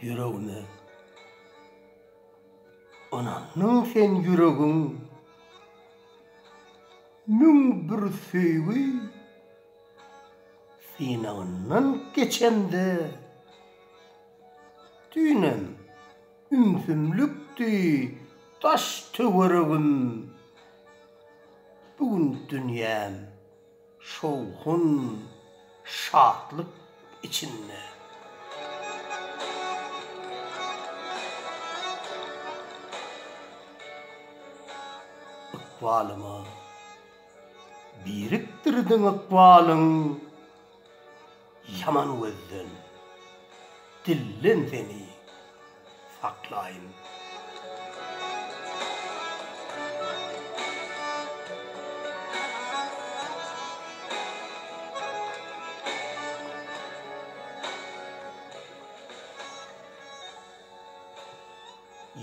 yüreğine. Ananın sen yüreğin mün bir söýgi sinağından geçende dünem ümsümlükdi taş töweregin bugün dünyam şowhun şatlık içinde. Ikbalıma biriktirdin ikbalın yaman gözden dillen seni saklayın.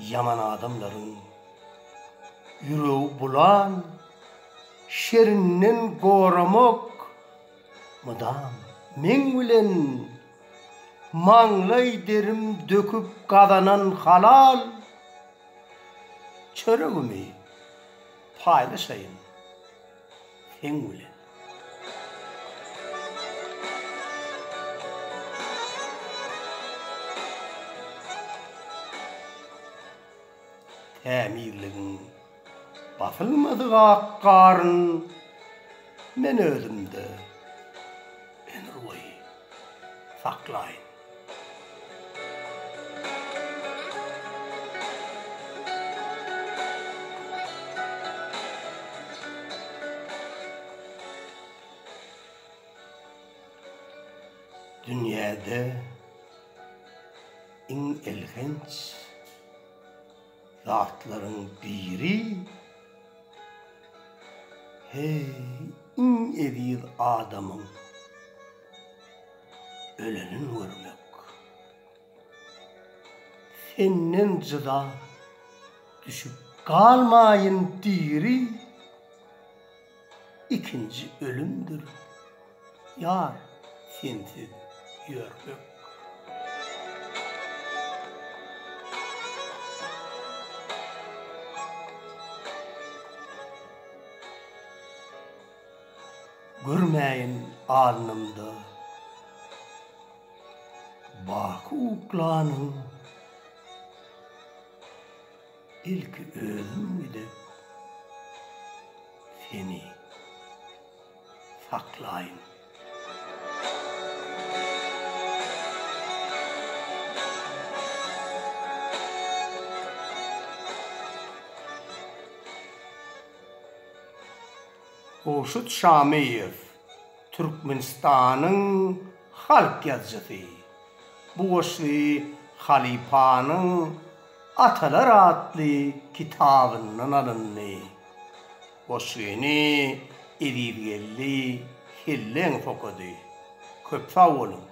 Yaman adamların yüreği bulan şerinden goramak mıdam men bilen maňlay derim döküp kadanan halal çöregimi paylaşayım sen bilen. Temirliğin basılmadı akkarın men özümde enruayı saklayın. Dünyada en ilginç zatların biri hey en eziz adamın ölenin görmek. Senden cıda düşüp kalmayın diri ikinci ölümdür. Yar sensiz yürmek. Görmeyin alnımda bakı uklanın ilki özüm gidip seni saklayın. Hoşut Şamiyev, Türkmenistan'ın halk yazıcısı. Bu hoşlu Halifa'nın Atalar adlı kitabından alındı. Hoşluğunu edilgelli hillen fokudu. Köp sağ olun.